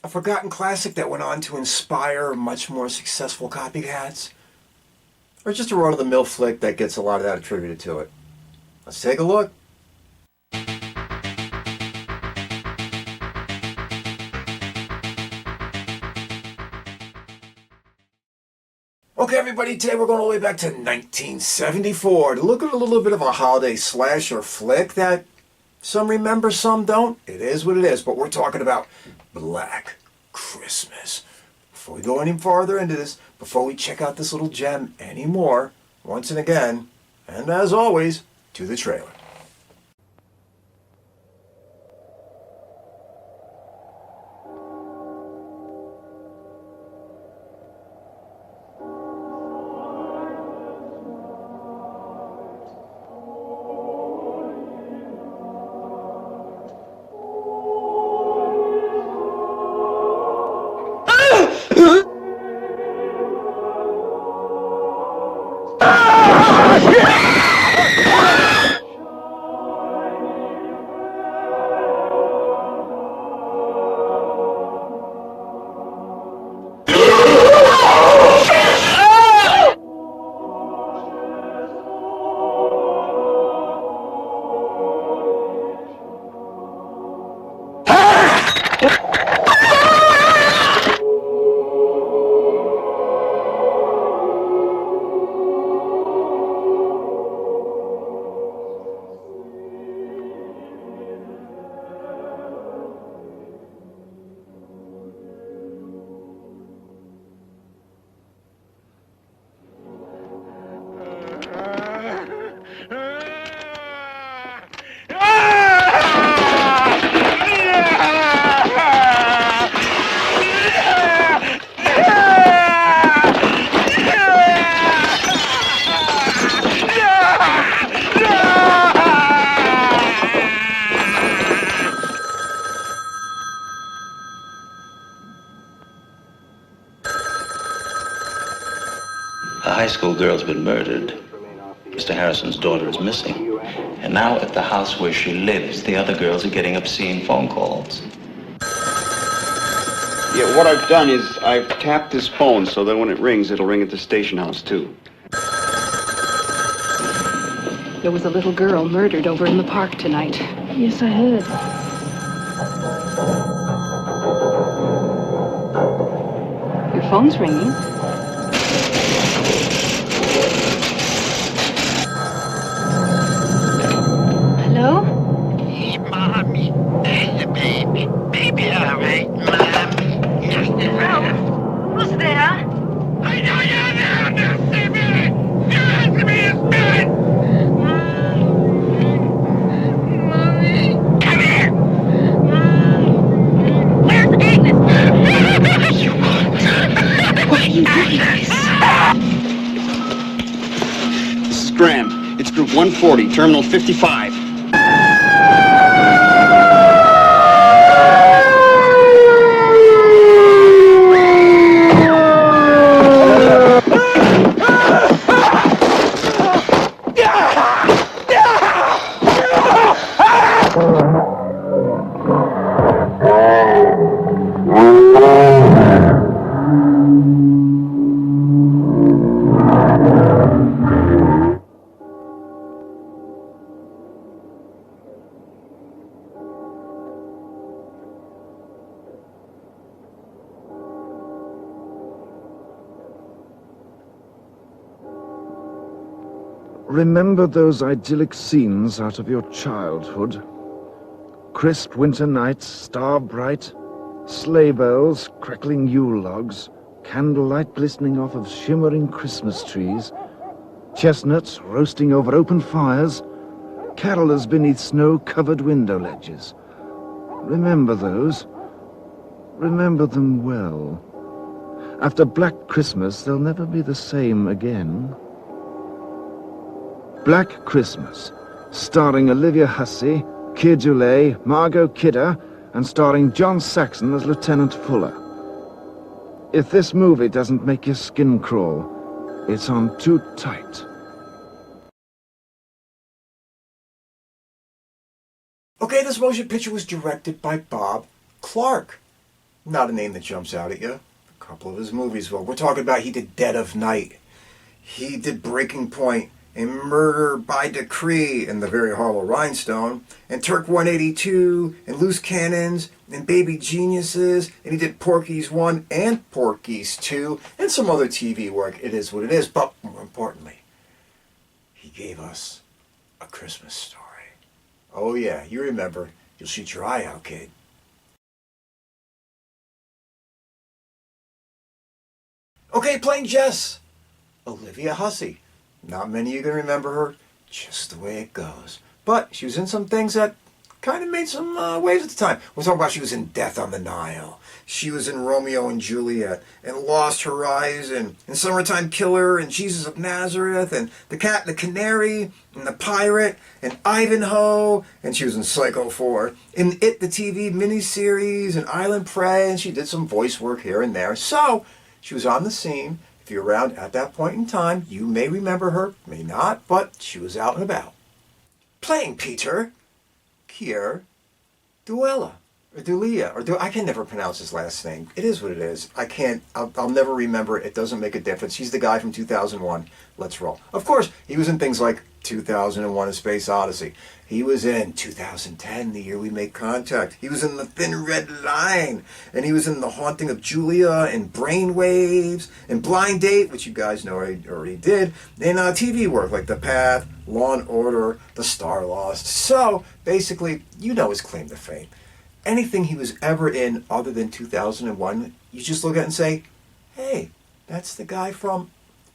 A forgotten classic that went on to inspire much more successful copycats? Or just a run-of-the-mill flick that gets a lot of that attributed to it? Let's take a look. Okay, everybody, today we're going all the way back to 1974 to look at a little bit of a holiday slasher flick that some remember, some don't. It is what it is, but we're talking about Black Christmas. Before we go any farther into this, before we check out this little gem anymore, once and again, and as always, to the trailer. A high school girl's been murdered. Mr. Harrison's daughter is missing. And now at the house where she lives, the other girls are getting obscene phone calls. Yeah, what I've done is I've tapped this phone so that when it rings, it'll ring at the station house, too. There was a little girl murdered over in the park tonight. Yes, I heard. Your phone's ringing. Hello? Hey, Mommy. There's the baby. Baby, all right, Mommy. Just Hello? Who's there? I know you're there, now, Spirit! You answer me, Spirit! Mommy. Come here! Where's Agnes? You won't. What are you doing? This is Graham. It's group 140, terminal 55. Remember those idyllic scenes out of your childhood? Crisp winter nights, star bright, sleigh bells, crackling Yule logs, candlelight glistening off of shimmering Christmas trees, chestnuts roasting over open fires, carolers beneath snow-covered window ledges. Remember those. Remember them well. After Black Christmas, they'll never be the same again. Black Christmas, starring Olivia Hussey, Keir Dullea, Margot Kidder, and starring John Saxon as Lieutenant Fuller. If this movie doesn't make your skin crawl, it's on too tight. Okay, this motion picture was directed by Bob Clark. Not a name that jumps out at you. A couple of his movies, well, we're talking about he did Dead of Night. He did Breaking Point and Murder by Decree and The Very Hollow Rhinestone and Turk 182 and Loose Cannons and Baby Geniuses, and he did Porky's 1 and Porky's 2 and some other TV work. It is what it is, but more importantly, he gave us A Christmas Story. Oh yeah, you remember. You'll shoot your eye out, kid. Okay, playing Jess, Olivia Hussey. Not many of you can remember her, just the way it goes. But she was in some things that kind of made some waves at the time. We're talking about she was in Death on the Nile. She was in Romeo and Juliet and Lost Horizon and Summertime Killer and Jesus of Nazareth and The Cat and the Canary and The Pirate and Ivanhoe, and she was in Psycho 4. In It, the TV miniseries and Island Prey, and she did some voice work here and there. So she was on the scene. If you're around at that point in time, you may remember her, may not, but she was out and about. Playing Peter, Keir, Dullea, I can never pronounce his last name. It is what it is. I'll never remember it. It doesn't make a difference. He's the guy from 2001. Let's roll. Of course, he was in things like 2001: A Space Odyssey. He was in 2010, the year we made contact. He was in The Thin Red Line. And he was in The Haunting of Julia and Brainwaves and Blind Date, which you guys know I already did. And TV work like The Path, Law and Order, The Star Lost. So, basically, you know his claim to fame. Anything he was ever in other than 2001, you just look at it and say, hey, that's the guy from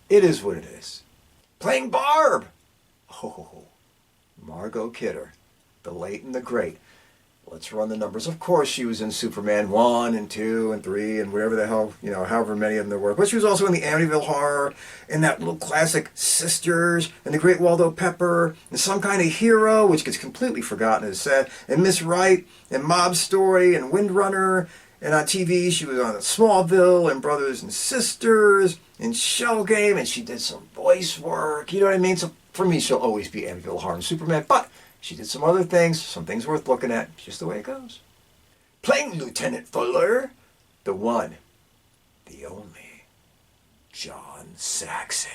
It Is What It Is. Playing Barb. Oh, Margot Kidder, the late and the great. Let's run the numbers. Of course, she was in Superman 1 and 2 and 3 and whatever the hell, however many of them there were. But she was also in the Amityville Horror and that little classic Sisters and The Great Waldo Pepper and Some Kind of Hero, which gets completely forgotten as said, and Miss Wright and Mob Story and Windrunner. And on TV, she was on Smallville and Brothers and Sisters and Shell Game, and she did some voice work. You know what I mean? So for me, she'll always be Amityville Horror and Superman, but she did some other things, some things worth looking at, just the way it goes. Playing Lieutenant Fuller, the one, the only, John Saxon.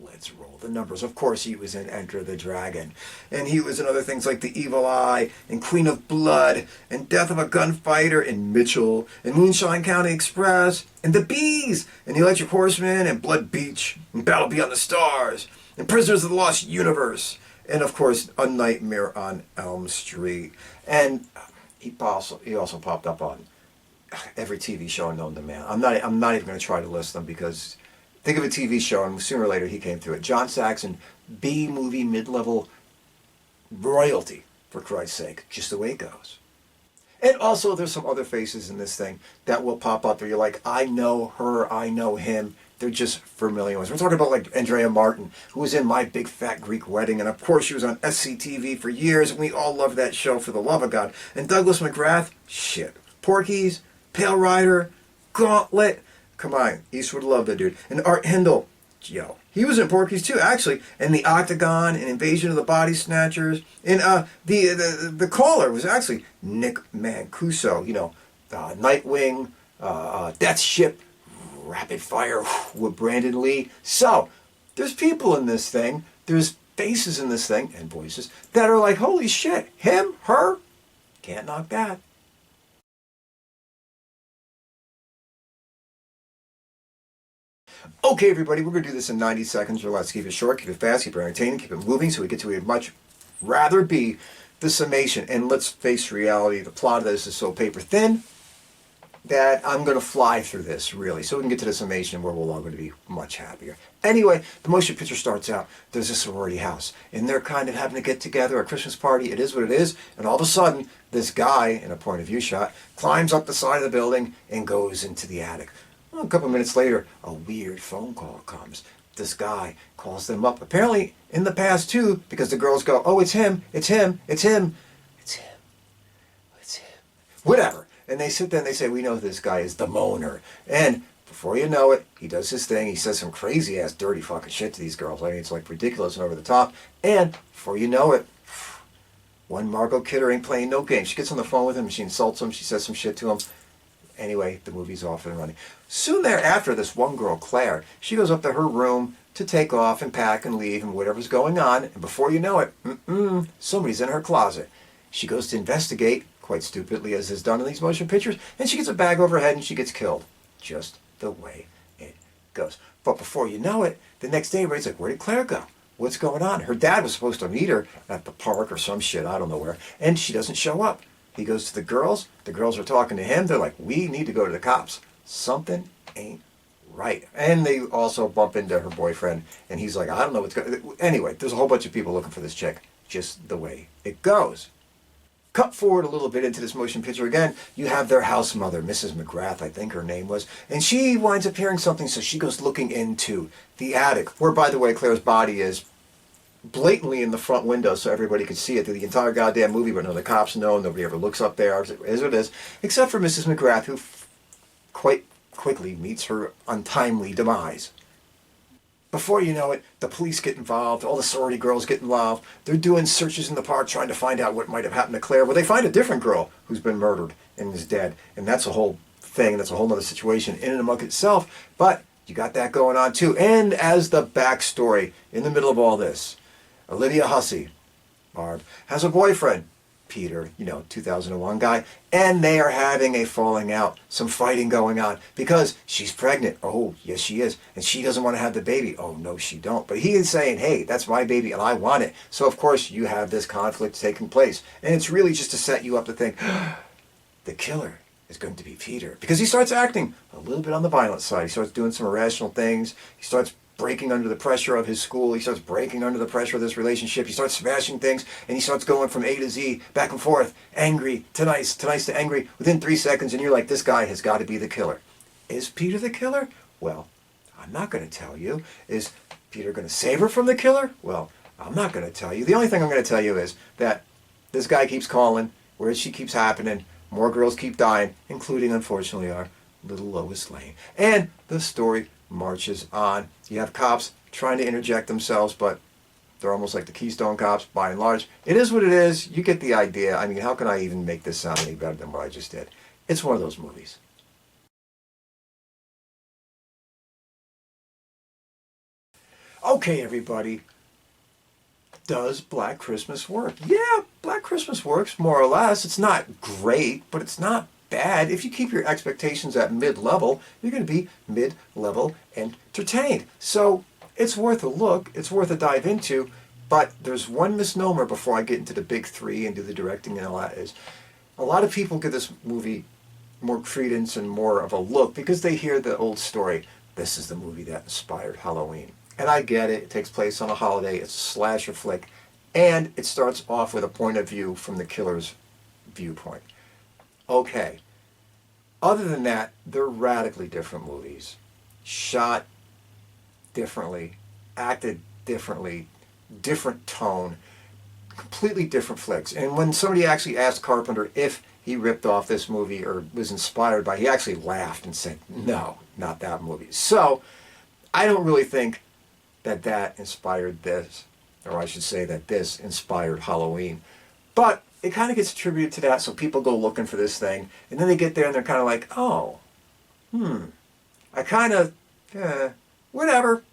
Let's roll the numbers. Of course, he was in Enter the Dragon. And he was in other things like The Evil Eye and Queen of Blood and Death of a Gunfighter and Mitchell and Moonshine County Express and The Bees and The Electric Horseman and Blood Beach and Battle Beyond the Stars and Prisoners of the Lost Universe. And, of course, A Nightmare on Elm Street. And he also popped up on every TV show known to man. I'm not even going to try to list them because think of a TV show and sooner or later he came through it. John Saxon, B-movie mid-level royalty, for Christ's sake. Just the way it goes. And also there's some other faces in this thing that will pop up where you're like, I know her, I know him. They're just familiar ones. We're talking about like Andrea Martin, who was in My Big Fat Greek Wedding, and of course she was on SCTV for years, and we all loved that show for the love of God. And Douglas McGrath, shit. Porky's, Pale Rider, Gauntlet, come on, Eastwood loved that dude. And Art Hindle, yo, he was in Porky's too, actually, and The Octagon, and Invasion of the Body Snatchers, and the caller was actually Nick Mancuso, Nightwing, Death Ship, Rapid Fire with Brandon Lee. So, there's people in this thing, there's faces in this thing, and voices, that are like, holy shit, him, her, can't knock that. Okay, everybody, we're going to do this in 90 seconds or less. Keep it short, keep it fast, keep it entertaining, keep it moving, so we get to a much rather be the summation. And let's face reality, the plot of this is so paper thin that I'm going to fly through this, really, so we can get to the summation where we're all going to be much happier. Anyway, the motion picture starts out, there's a sorority house, and they're kind of having to get together, a Christmas party, it is what it is, and all of a sudden, this guy, in a point of view shot, climbs up the side of the building and goes into the attic. Well, a couple of minutes later, a weird phone call comes. This guy calls them up, apparently in the past too, because the girls go, oh, it's him, it's him, it's him, it's him, it's him, whatever. And they sit there and they say, we know this guy is the moaner. And before you know it, he does his thing. He says some crazy ass dirty fucking shit to these girls. I mean, it's like ridiculous and over the top. And before you know it, One Margot kidder ain't playing no game. She gets on the phone with him, she insults him, she says some shit to him. Anyway, the movie's off and running. Soon thereafter, this one girl, Clare, she goes up to her room to take off and pack and leave and whatever's going on. And before you know it, somebody's in her closet. She goes to investigate, quite stupidly as is done in these motion pictures, and she gets a bag over her head and she gets killed. Just the way it goes. But before you know it, the next day, everybody's like, where did Clare go? What's going on? Her dad was supposed to meet her at the park or some shit, I don't know where, and she doesn't show up. He goes to the girls are talking to him, they're like, we need to go to the cops. Something ain't right. And they also bump into her boyfriend, and he's like, I don't know what's going on. Anyway, there's a whole bunch of people looking for this chick, just the way it goes. Cut forward a little bit into this motion picture again, you have their house mother, Mrs. McGrath, I think her name was, and she winds up hearing something, so she goes looking into the attic, where, by the way, Claire's body is blatantly in the front window so everybody could see it through the entire goddamn movie, but none of the cops know, nobody ever looks up there, is what it is, except for Mrs. McGrath, who quite quickly meets her untimely demise. Before you know it, the police get involved, all the sorority girls get involved, they're doing searches in the park trying to find out what might have happened to Clare. Well, they find a different girl who's been murdered and is dead, and that's a whole thing, that's a whole other situation in and among itself, but you got that going on too. And as the backstory, in the middle of all this, Olivia Hussey, Barb, has a boyfriend, Peter, 2001 guy, and they are having a falling out, some fighting going on, because she's pregnant. Oh, yes she is. And she doesn't want to have the baby. Oh, no she don't. But he is saying, hey, that's my baby and I want it. So of course you have this conflict taking place. And it's really just to set you up to think, the killer is going to be Peter. Because he starts acting a little bit on the violent side. He starts doing some irrational things. He starts breaking under the pressure of his school. He starts breaking under the pressure of this relationship. He starts smashing things, and he starts going from A to Z, back and forth, angry to nice to angry, within 3 seconds, and you're like, this guy has got to be the killer. Is Peter the killer? Well, I'm not going to tell you. Is Peter going to save her from the killer? Well, I'm not going to tell you. The only thing I'm going to tell you is that this guy keeps calling, where she keeps happening, more girls keep dying, including, unfortunately, our little Lois Lane. And the story marches on. You have cops trying to interject themselves, but they're almost like the Keystone Cops, by and large. It is what it is. You get the idea. I mean, how can I even make this sound any better than what I just did? It's one of those movies. Okay, everybody. Does Black Christmas work? Yeah, Black Christmas works, more or less. It's not great, but it's not bad. If you keep your expectations at mid-level, you're going to be mid-level entertained. So it's worth a look. It's worth a dive into. But there's one misnomer before I get into the big three and do the directing and all that is, a lot of people give this movie more credence and more of a look because they hear the old story. This is the movie that inspired Halloween. And I get it. It takes place on a holiday. It's a slasher flick. And it starts off with a point of view from the killer's viewpoint. Okay. Other than that, they're radically different movies. Shot differently, acted differently, different tone, completely different flicks. And when somebody actually asked Carpenter if he ripped off this movie or was inspired by it, he actually laughed and said, no, not that movie. So I don't really think that that inspired this, or I should say that this inspired Halloween. But it kind of gets attributed to that, so people go looking for this thing, and then they get there and they're kind of like, oh, I kind of, whatever.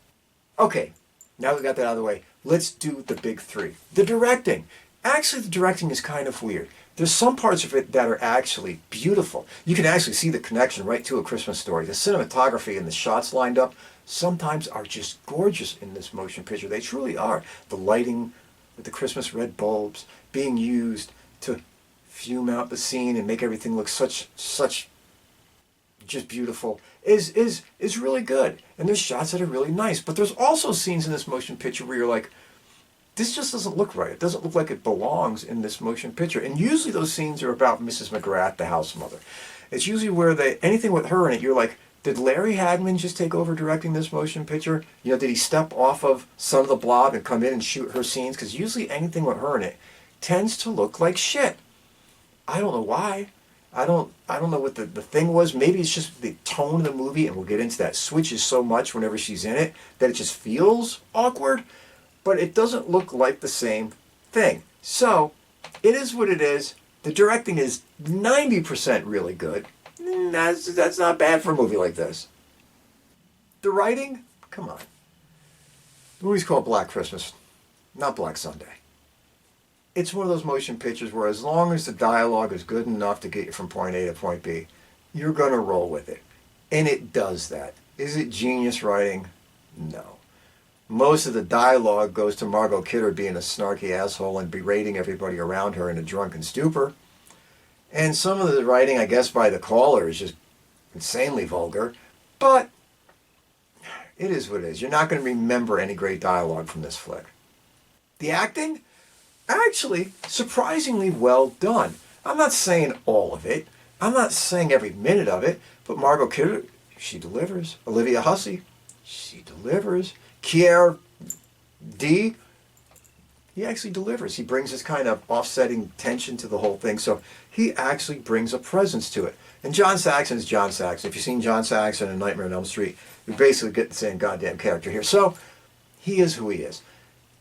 Okay, now we got that out of the way, let's do the big three. The directing. Actually, the directing is kind of weird. There's some parts of it that are actually beautiful. You can actually see the connection right to A Christmas Story. The cinematography and the shots lined up sometimes are just gorgeous in this motion picture. They truly are. The lighting with the Christmas red bulbs being used to fume out the scene and make everything look such just beautiful is really good. And there's shots that are really nice. But there's also scenes in this motion picture where you're like, this just doesn't look right. It doesn't look like it belongs in this motion picture. And usually those scenes are about Mrs. McGrath, the house mother. It's usually where anything with her in it, you're like, did Larry Hagman just take over directing this motion picture? Did he step off of Son of the Blob and come in and shoot her scenes? Because usually anything with her in it tends to look like shit. I don't know why. I don't know what the thing was. Maybe it's just the tone of the movie, and we'll get into that, switches so much whenever she's in it that it just feels awkward. But it doesn't look like the same thing. So It is what it is. The directing is 90% really good. That's not bad for a movie like this. The writing, come on. The movie's called Black Christmas, not Black Sunday. It's one of those motion pictures where as long as the dialogue is good enough to get you from point A to point B, you're going to roll with it. And it does that. Is it genius writing? No. Most of the dialogue goes to Margot Kidder being a snarky asshole and berating everybody around her in a drunken stupor. And some of the writing, I guess, by the caller is just insanely vulgar. But it is what it is. You're not going to remember any great dialogue from this flick. The acting? Actually, surprisingly well done. I'm not saying all of it. I'm not saying every minute of it. But Margot Kidder, she delivers. Olivia Hussey, she delivers. Keir, he actually delivers. He brings this kind of offsetting tension to the whole thing. So he actually brings a presence to it. And John Saxon is John Saxon. If you've seen John Saxon in Nightmare on Elm Street, you basically get the same goddamn character here. So he is who he is.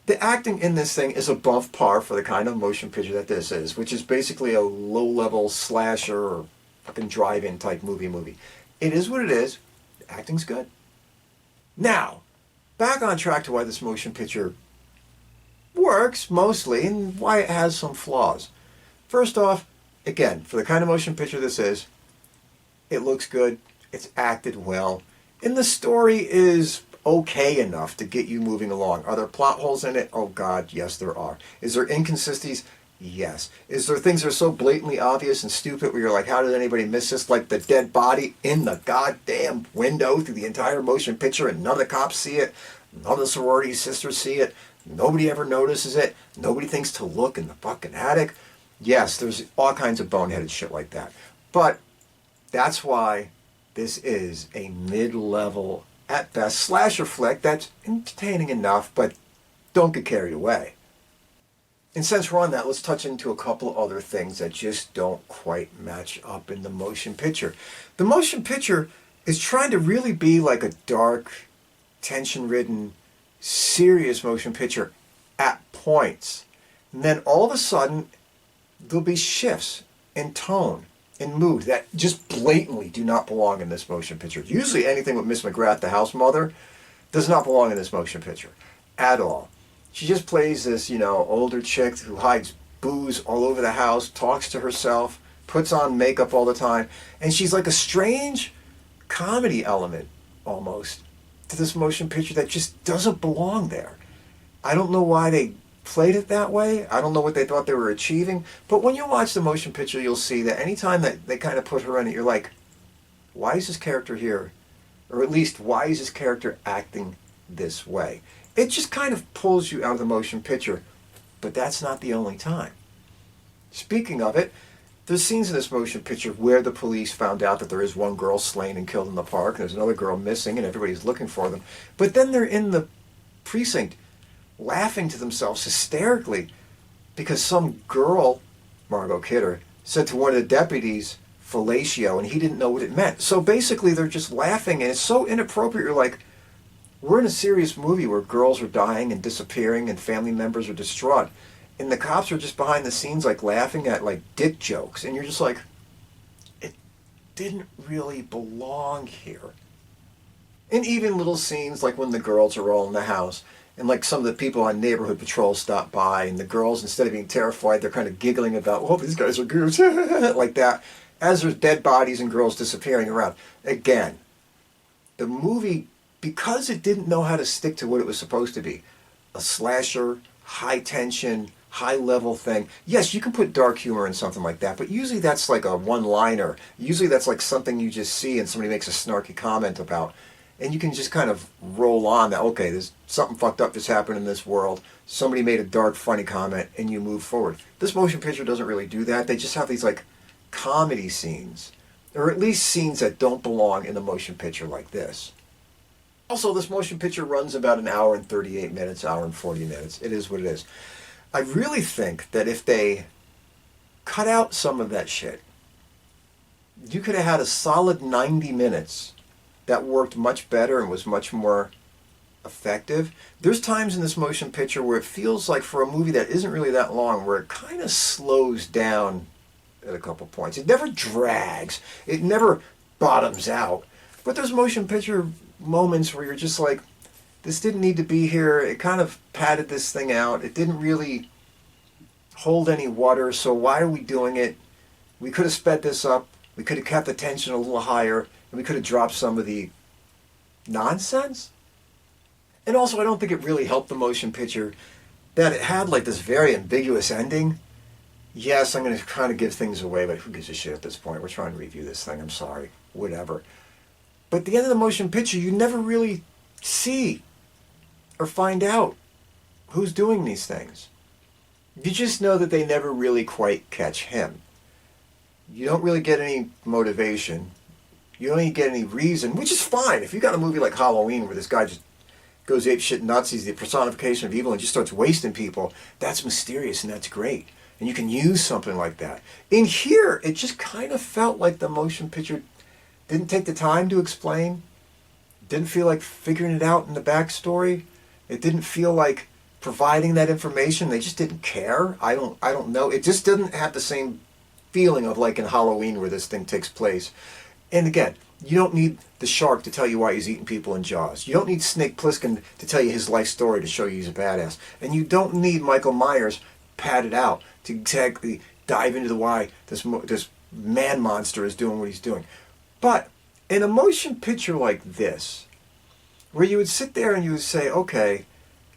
The acting in this thing is above par for the kind of motion picture that this is, which is basically a low-level slasher or fucking drive-in type movie. It is what it is. The acting's good. Now, back on track to why this motion picture works mostly and why it has some flaws. First off, again, for the kind of motion picture this is, it looks good, it's acted well, and the story is okay enough to get you moving along. Are there plot holes in it? Oh God, yes there are. Is there inconsistencies? Yes. Is there things that are so blatantly obvious and stupid where you're like, how did anybody miss this? Like the dead body in the goddamn window through the entire motion picture and none of the cops see it, none of the sorority sisters see it, nobody ever notices it, nobody thinks to look in the fucking attic. Yes, there's all kinds of boneheaded shit like that. But that's why this is a mid-level, at best, slasher flick that's entertaining enough, but don't get carried away. And since we're on that, let's touch into a couple of other things that just don't quite match up in the motion picture. The motion picture is trying to really be like a dark, tension-ridden, serious motion picture at points. And then all of a sudden, there'll be shifts in tone and mood that just blatantly do not belong in this motion picture. Usually anything with Miss McGrath, the house mother, does not belong in this motion picture at all. She just plays this, older chick who hides booze all over the house, talks to herself, puts on makeup all the time, and she's like a strange comedy element almost to this motion picture that just doesn't belong there. I don't know why they played it that way. I don't know what they thought they were achieving. But when you watch the motion picture, you'll see that anytime that they kind of put her in it, you're like, why is this character here? Or at least, why is this character acting this way? It just kind of pulls you out of the motion picture. But that's not the only time. Speaking of it, there's scenes in this motion picture where the police found out that there is one girl slain and killed in the park, and there's another girl missing, and everybody's looking for them. But then they're in the precinct laughing to themselves hysterically because some girl, Margot Kidder, said to one of the deputies, fellatio, and he didn't know what it meant. So basically they're just laughing, and it's so inappropriate. You're like, we're in a serious movie where girls are dying and disappearing and family members are distraught. And the cops are just behind the scenes like laughing at like dick jokes. And you're just like, it didn't really belong here. And even little scenes like when the girls are all in the house and like some of the people on neighborhood patrol stop by and the girls, instead of being terrified, they're kind of giggling about, oh, these guys are goofs, like that, as there's dead bodies and girls disappearing around. Again, the movie, because it didn't know how to stick to what it was supposed to be, a slasher, high tension, high level thing. Yes, you can put dark humor in something like that, but usually that's like a one-liner. Usually that's like something you just see and somebody makes a snarky comment about. And you can just kind of roll on that, okay, there's something fucked up just happened in this world. Somebody made a dark, funny comment, and you move forward. This motion picture doesn't really do that. They just have these like comedy scenes, or at least scenes that don't belong in a motion picture like this. Also, this motion picture runs about an hour and 38 minutes, hour and 40 minutes. It is what it is. I really think that if they cut out some of that shit, you could have had a solid 90 minutes that worked much better and was much more effective. There's times in this motion picture where it feels like, for a movie that isn't really that long, where it kind of slows down at a couple points. It never drags. It never bottoms out. But there's motion picture moments where you're just like, this didn't need to be here. It kind of padded this thing out. It didn't really hold any water, so why are we doing it? We could have sped this up. We could have kept the tension a little higher, and we could have dropped some of the nonsense. And also, I don't think it really helped the motion picture that it had like this very ambiguous ending. Yes, I'm going to kind of give things away, but who gives a shit at this point? We're trying to review this thing. I'm sorry. Whatever. But at the end of the motion picture, you never really see or find out who's doing these things. You just know that they never really quite catch him. You don't really get any motivation. You don't even get any reason, which is fine. If you got a movie like Halloween where this guy just goes apeshit nuts, he's the personification of evil and just starts wasting people, that's mysterious and that's great. And you can use something like that. In here, it just kind of felt like the motion picture didn't take the time to explain. Didn't feel like figuring it out in the backstory. It didn't feel like providing that information. They just didn't care. I don't know. It just didn't have the same feeling of like in Halloween where this thing takes place. And again, you don't need the shark to tell you why he's eating people in Jaws. You don't need Snake Plissken to tell you his life story to show you he's a badass. And you don't need Michael Myers padded out to exactly dive into the why this man monster is doing what he's doing. But in a motion picture like this, where you would sit there and you would say, okay,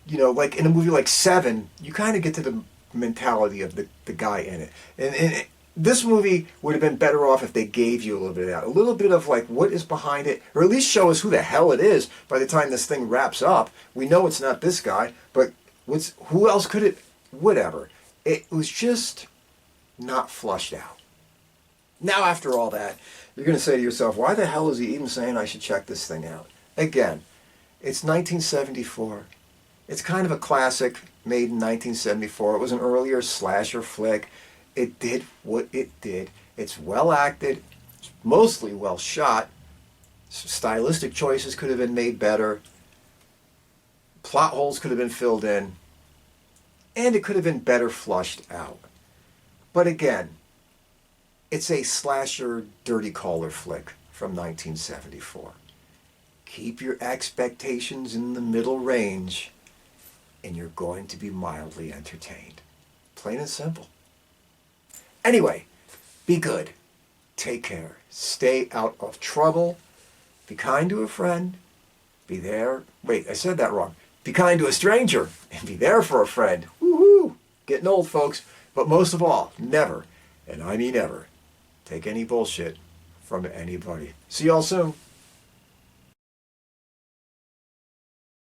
you know, like in a movie like Seven, you kind of get to the mentality of the guy in it. And this movie would have been better off if they gave you a little bit of that. A little bit of like what is behind it, or at least show us who the hell it is by the time this thing wraps up. We know it's not this guy, but who else could it? Whatever. It was just not flushed out. Now after all that, you're going to say to yourself, why the hell is he even saying I should check this thing out? Again, it's 1974. It's kind of a classic made in 1974. It was an earlier slasher flick. It did what it did. It's well acted. It's mostly well shot. Stylistic choices could have been made better. Plot holes could have been filled in. And it could have been better flushed out. But again, it's a slasher dirty collar flick from 1974. Keep your expectations in the middle range, and you're going to be mildly entertained. Plain and simple. Anyway, be good. Take care. Stay out of trouble. Be kind to a friend. Be there. Wait, I said that wrong. Be kind to a stranger and be there for a friend. Woohoo! Getting old, folks. But most of all, never, and I mean never, take any bullshit from anybody. See y'all soon.